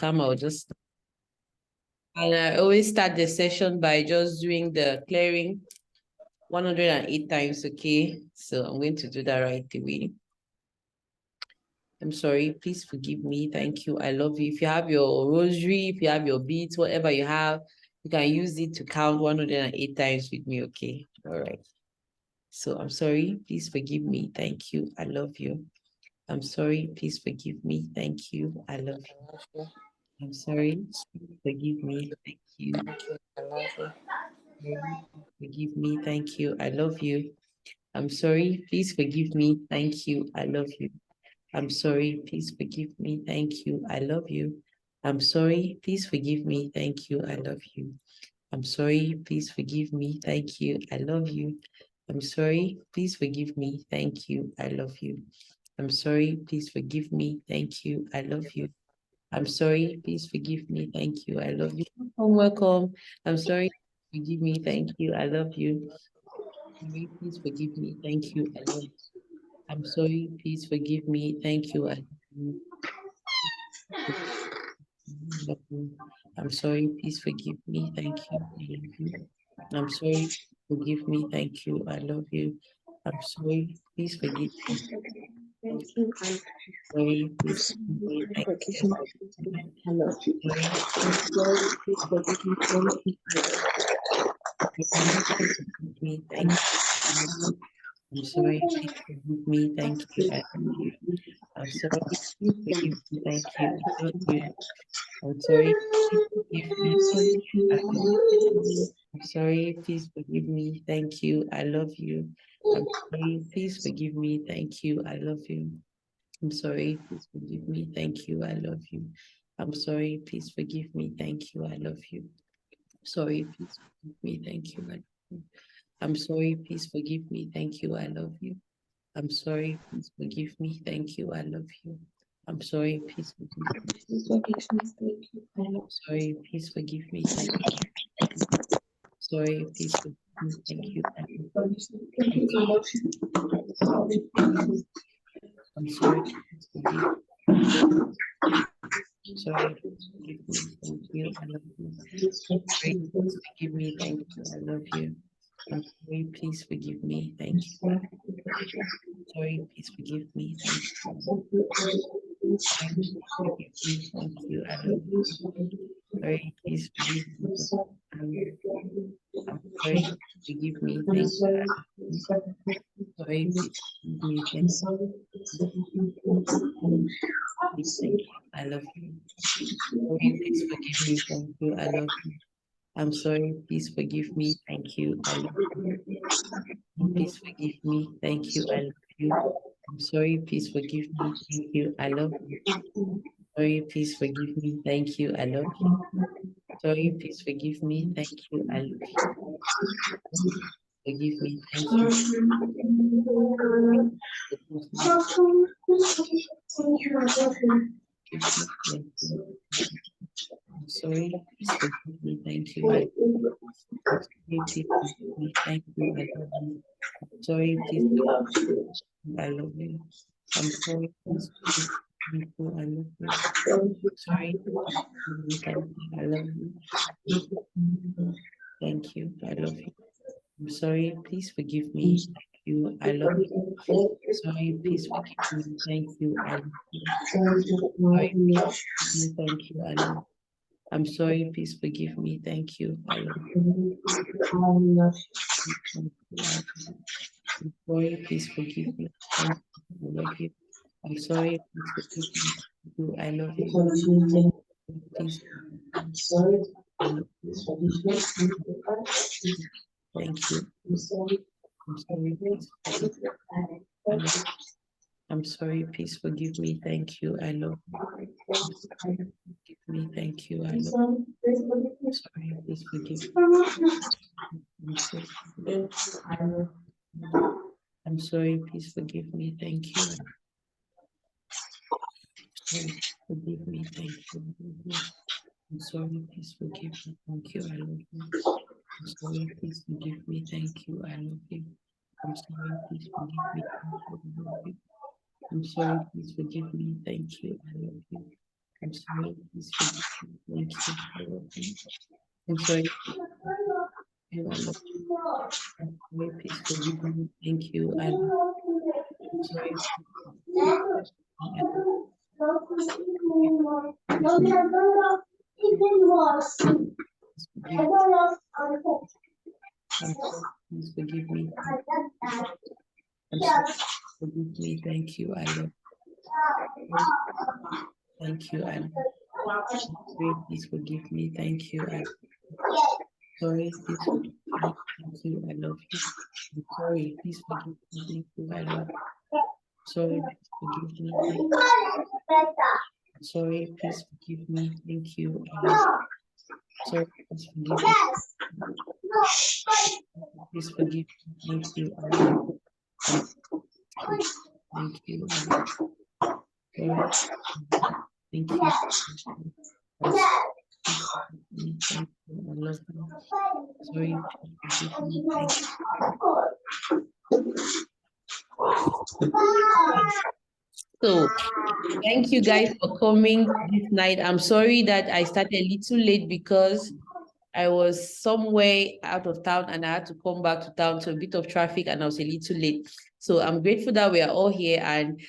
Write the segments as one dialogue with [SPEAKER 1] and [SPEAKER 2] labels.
[SPEAKER 1] come, I'll just. And I always start the session by just doing the clearing 108 times, okay? So I'm going to do that right away. I'm sorry, please forgive me. Thank you. I love you. If you have your rosary, if you have your beads, whatever you have, you can use it to count 108 times with me, okay? All right. So I'm sorry, please forgive me. Thank you. I love you. I'm sorry, please forgive me. Thank you. I love you. I'm sorry, forgive me. Thank you.
[SPEAKER 2] I love you.
[SPEAKER 1] Forgive me. Thank you. I love you. I'm sorry, please forgive me. Thank you. I love you. I'm sorry, please forgive me. Thank you. I love you. I'm sorry, please forgive me. Thank you. I love you. I'm sorry, please forgive me. Thank you. I love you. I'm sorry, please forgive me. Thank you. I love you. I'm sorry, please forgive me. Thank you. I love you. I'm sorry, please forgive me. Thank you. I love you. Welcome. I'm sorry, forgive me. Thank you. I love you. Sorry, please forgive me. Thank you. I love you. I'm sorry, please forgive me. Thank you. I love you. I'm sorry, please forgive me. Thank you. I love you. I'm sorry, forgive me. Thank you. I love you. I'm sorry, please forgive me.
[SPEAKER 2] Thank you.
[SPEAKER 1] Sorry, please forgive me. Thank you.
[SPEAKER 2] I love you. Please forgive me. Thank you.
[SPEAKER 1] Forgive me. Thank you. I'm sorry, please forgive me. Thank you. I love you. I'm sorry, please forgive me. Thank you. I love you. I'm sorry, please forgive me. I love you. I'm sorry, please forgive me. Thank you. I love you. I'm sorry, please forgive me. Thank you. I love you. I'm sorry, please forgive me. Thank you. I love you. I'm sorry, please forgive me. Thank you. I love you. Sorry, please forgive me. Thank you. I love you. I'm sorry, please forgive me. Thank you. I love you. I'm sorry, please forgive me. Thank you. I love you. I'm sorry, please forgive me. I'm sorry, please forgive me. Thank you. Sorry, please forgive me. Thank you. I love you. I'm sorry, please forgive me. Sorry, please forgive me. Thank you. I love you. Sorry, please forgive me. Thank you. I love you. I'm sorry, please forgive me. Thank you. Sorry, please forgive me. Thank you. Sorry, please forgive me. Thank you. I love you. Sorry, please forgive me. I'm sorry, forgive me. Thank you. I love you. Sorry, please forgive me. Thank you. I love you. Sorry, please forgive me. Thank you. I love you. I'm sorry, please forgive me. Thank you. I love you. Please forgive me. Thank you. I love you. I'm sorry, please forgive me. Thank you. I love you. Sorry, please forgive me. Thank you. I love you. Sorry, please forgive me. Thank you. I love you. Forgive me. Thank you. I'm sorry, please forgive me. Thank you. I please forgive me. Thank you. I love you. Sorry, please forgive me. I love you. I'm sorry, please forgive me. Thank you. I love you. Sorry, please forgive me. Thank you. I love you. Thank you. I love you. I'm sorry, please forgive me. Thank you. I love you. Sorry, please forgive me. Thank you. I love you. Sorry, please forgive me. Thank you. I love you. I'm sorry, please forgive me. Thank you. I love you. I'm sorry, please forgive me. Thank you. I love you. I'm sorry, please forgive me. Thank you. I love you. Please forgive me. I love you. Thank you. I'm sorry, please forgive me. I love you. I'm sorry, please forgive me. Thank you. I love you. Forgive me. Thank you. I love you. I'm sorry, please forgive me. I'm sorry. I'm sorry, please forgive me. Thank you. Sorry, forgive me. Thank you. I'm sorry, please forgive me. Thank you. I love you. I'm sorry, please forgive me. Thank you. I love you. I'm sorry, please forgive me. Thank you. I love you. I'm sorry, please forgive me. Thank you. I love you. I'm sorry, please forgive me. Thank you. I love you. I'm sorry. You I love you. Please forgive me. Thank you. I'm sorry. Please forgive me. I'm sorry. Forgive me. Thank you. I love you. Thank you. I'm sorry. Please forgive me. Thank you. I'm sorry. Please forgive me. Thank you. I love you. I'm sorry. Please forgive me. Thank you. I love you. Sorry. Please forgive me. Thank you. Sorry. Please forgive me. Thank you. I love you. Sorry. Please forgive me. Please forgive me. Thank you. I love you. Thank you. Sorry. Thank you. Thank you. I love you. Sorry. Please forgive me. Thank you. So, thank you guys for coming this night. I'm sorry that I started a little late because I was somewhere out of town and I had to come back to town, so a bit of traffic and I was a little late. So I'm grateful that we are all here and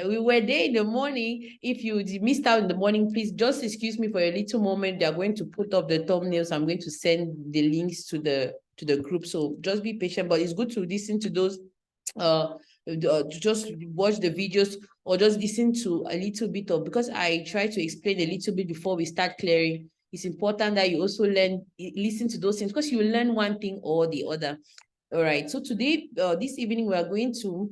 [SPEAKER 1] we were there in the morning. If you missed out in the morning, please just excuse me for a little moment. They are going to put up the thumbnails. I'm going to send the links to the group. So just be patient, but it's good to listen to those just watch the videos or just listen to a little bit of, because I try to explain a little bit before we start clearing. It's important that you also listen to those things, because you will learn one thing or the other. All right. So today, this evening, we are going to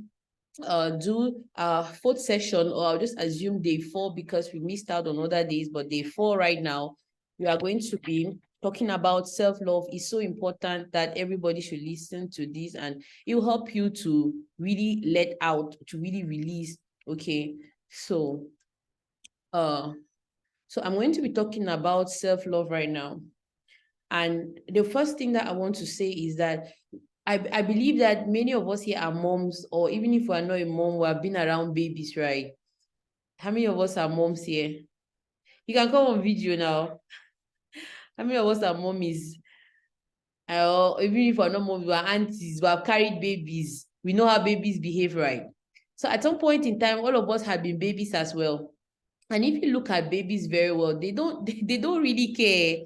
[SPEAKER 1] do our fourth session, or I'll just assume day 4 because we missed out on other days, but day 4 right now, we are going to be talking about self-love. Is so important that everybody should listen to this, and it will help you to really let out, to really release. Okay. So I'm going to be talking about self-love right now. And the first thing that I want to say is that I believe that many of us here are moms, or even if we're not a mom, we have been around babies, right? How many of us are moms here? You can come on video now. How many of us are mommies? Even if we're not moms, we're aunties, we have carried babies. We know how babies behave, right? So at some point in time, all of us have been babies as well. And if you look at babies very well, they don't really care.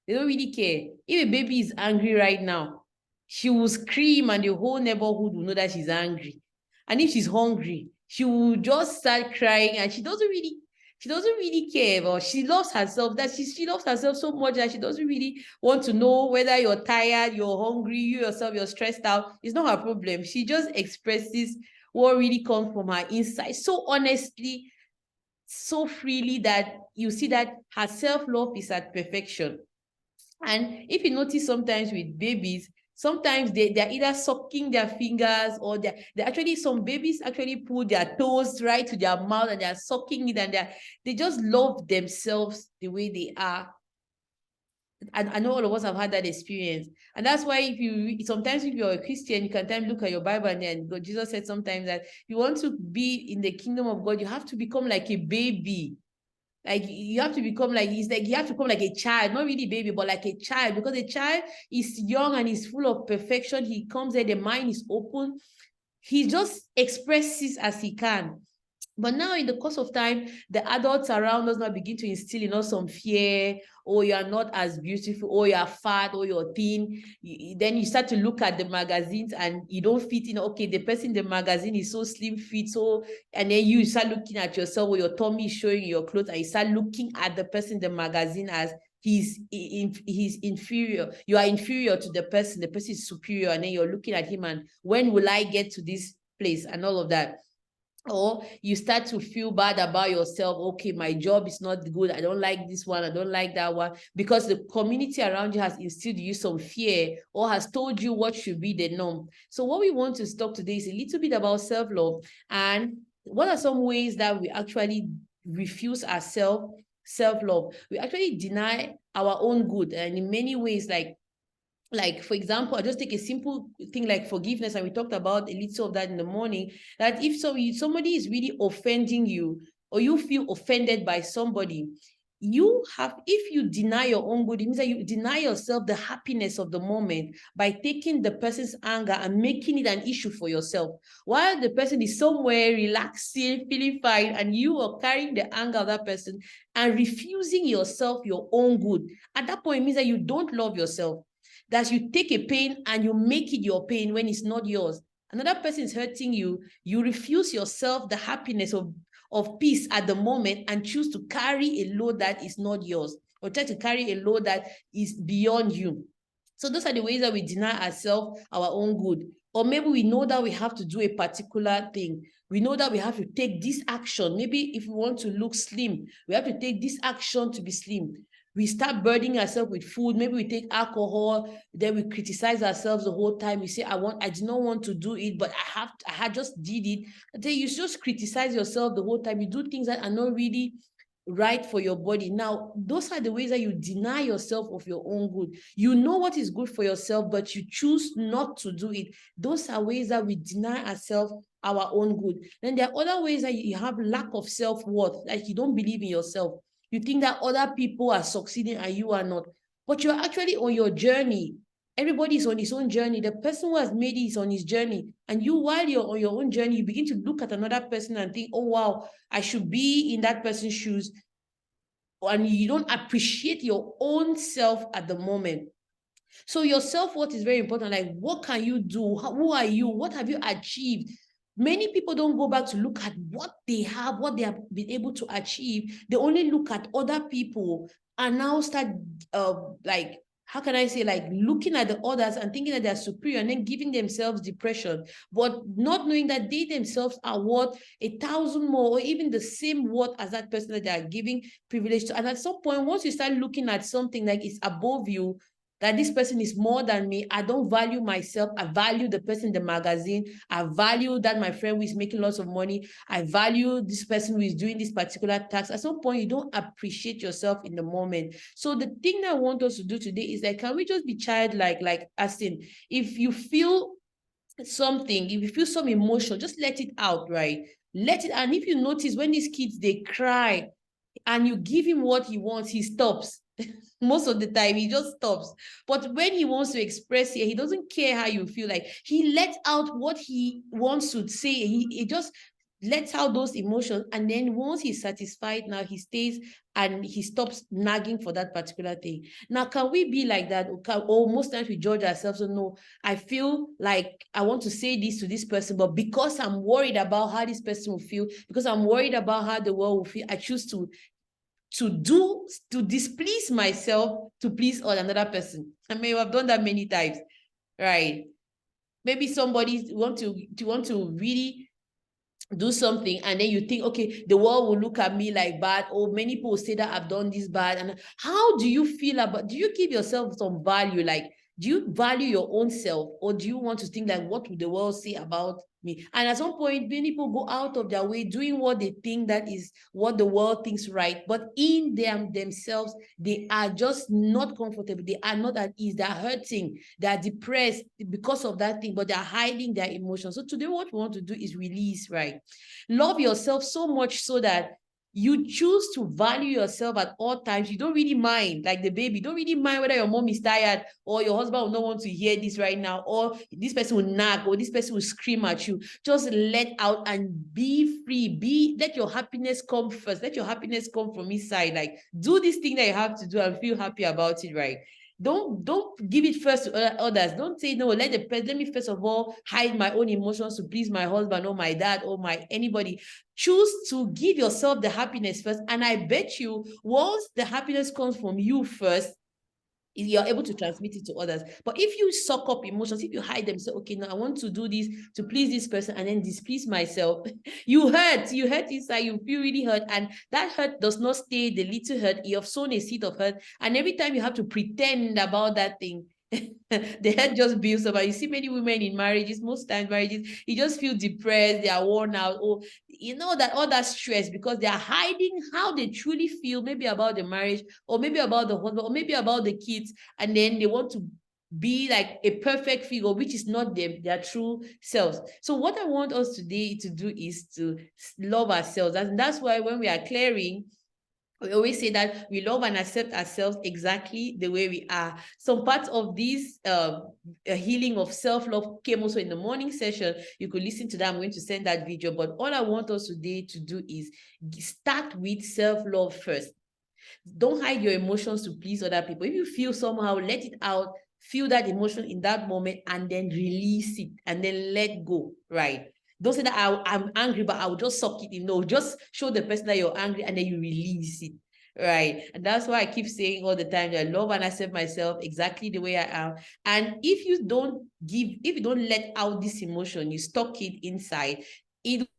[SPEAKER 1] They don't really care. If a baby is angry right now, she will scream and the whole neighborhood will know that she's angry. And if she's hungry, she will just start crying, and she doesn't really care. But she loves herself. That she loves herself so much that she doesn't really want to know whether you're tired, you're hungry, you yourself, you're stressed out. It's not her problem. She just expresses what really comes from her inside so honestly, so freely, that you see that her self-love is at perfection. And if you notice, sometimes with babies, sometimes they're either sucking their fingers, or they're actually, some babies actually put their toes right to their mouth and they're sucking it, and they just love themselves the way they are. I know all of us have had that experience. And that's why sometimes if you're a Christian, you can look at your Bible, and then Jesus said sometimes that you want to be in the kingdom of God, you have to become like a baby. Like you have to become like, it's like you have to become like a child, not really baby, but like a child, because a child is young and is full of perfection. He comes there, the mind is open. He just expresses as he can. But now in the course of time, the adults around us now begin to instill in us some fear. Oh, you are not as beautiful, or you're fat, or you're thin. Then you start to look at the magazines and you don't fit in. Okay, the person in the magazine is so slim fit, and then you start looking at yourself, where your tummy is showing your clothes, and you start looking at the person in the magazine as he's inferior. You are inferior to the person is superior, and then you're looking at him and when will I get to this place and all of that. Or you start to feel bad about yourself. Okay, my job is not good. I don't like this one. I don't like that one. Because the community around you has instilled you some fear, or has told you what should be the norm. So what we want to talk today is a little bit about self-love, and what are some ways that we actually refuse ourselves self-love. We actually deny our own good, and in many ways, like for example, I'll just take a simple thing like forgiveness, and we talked about a little of that in the morning, that if somebody is really offending you, or you feel offended by somebody, if you deny your own good, it means that you deny yourself the happiness of the moment by taking the person's anger and making it an issue for yourself. While the person is somewhere relaxing, feeling fine, and you are carrying the anger of that person and refusing yourself your own good. At that point, it means that you don't love yourself. That you take a pain and you make it your pain when it's not yours. Another person is hurting you, you refuse yourself the happiness of peace at the moment and choose to carry a load that is not yours, or try to carry a load that is beyond you. So those are the ways that we deny ourselves our own good. Or maybe we know that we have to do a particular thing. We know that we have to take this action. Maybe if we want to look slim, we have to take this action to be slim. We start burdening ourselves with food. Maybe we take alcohol. Then we criticize ourselves the whole time. We say, I did not want to do it, but I had just did it. Then you just criticize yourself the whole time. You do things that are not really right for your body. Now, those are the ways that you deny yourself of your own good. You know what is good for yourself, but you choose not to do it. Those are ways that we deny ourselves our own good. Then there are other ways that you have lack of self-worth, like you don't believe in yourself. You think that other people are succeeding and you are not, but you're actually on your journey. Everybody is on his own journey. The person who has made it is on his journey. And you, while you're on your own journey, you begin to look at another person and think, oh, wow, I should be in that person's shoes. And you don't appreciate your own self at the moment. So your self-worth is very important. Like, what can you do? Who are you? What have you achieved? Many people don't go back to look at what they have, what they have been able to achieve. They only look at other people and now start like, how can I say, like looking at the others and thinking that they're superior and then giving themselves depression, but not knowing that they themselves are worth 1,000 more or even the same worth as that person that they are giving privilege to. And at some point, once you start looking at something like it's above you, that this person is more than me, I don't value myself. I value the person in the magazine. I value that my friend who is making lots of money. I value this person who is doing this particular task. At some point, you don't appreciate yourself in the moment. So the thing that I want us to do today is like, can we just be childlike? Like, as in, if you feel something, if you feel some emotion, just let it out, right? Let it. And if you notice when these kids, they cry and you give him what he wants, he stops. Most of the time he just stops. But when he wants to express it, he doesn't care how you feel. Like, he lets out what he wants to say. He just lets out those emotions, and then once he's satisfied, now he stays and he stops nagging for that particular thing. Now, can we be like that? Or most times we judge ourselves. So no, I feel like I want to say this to this person, but because I'm worried about how this person will feel, because I'm worried about how the world will feel, I choose to displease myself to please another person. I may have done that many times, right? Maybe somebody want to really do something, and then you think, okay, the world will look at me like bad, or many people say that I've done this bad. And how do you feel about, do you give yourself some value? Like, do you value your own self, or do you want to think like, what will the world say about me? And at some point, many people go out of their way doing what they think that is what the world thinks right, but in themselves, they are just not comfortable. They are not at ease. They are hurting. They are depressed because of that thing, but they are hiding their emotions. So today, what we want to do is release, right? Love yourself so much so that you choose to value yourself at all times. You don't really mind, like the baby, don't really mind whether your mom is tired or your husband will not want to hear this right now, or this person will nag, or this person will scream at you. Just let out and be free. Let your happiness come first. Let your happiness come from inside. Like, do this thing that you have to do and feel happy about it, right? Don't give it first to others. Don't say, no, let me first of all hide my own emotions to please my husband or my dad or anybody. Choose to give yourself the happiness first. And I bet you, once the happiness comes from you first, you're able to transmit it to others. But if you suck up emotions, if you hide them, say, okay, now I want to do this to please this person and then displease myself, you hurt inside, you feel really hurt. And that hurt does not stay the little hurt. You have sown a seed of hurt. And every time you have to pretend about that thing, the head just builds up. You see many women in marriages, most times marriages, you just feel depressed, they are worn out, or you know, that all that stress, because they are hiding how they truly feel, maybe about the marriage, or maybe about the husband, or maybe about the kids, and then they want to be like a perfect figure, which is not their true selves. So what I want us today to do is to love ourselves. And that's why when we are clearing, we always say that we love and accept ourselves exactly the way we are. Some parts of this healing of self-love came also in the morning session. You could listen to that. I'm going to send that video. But all I want us today to do is start with self-love first. Don't hide your emotions to please other people. If you feel somehow, let it out. Feel that emotion in that moment and then release it and then let go, right? Don't say that I'm angry, but I'll just suck it in. No, just show the person that you're angry and then you release it, right? And that's why I keep saying all the time that I love and accept myself exactly the way I am. And if you don't let out this emotion, you stock it inside, it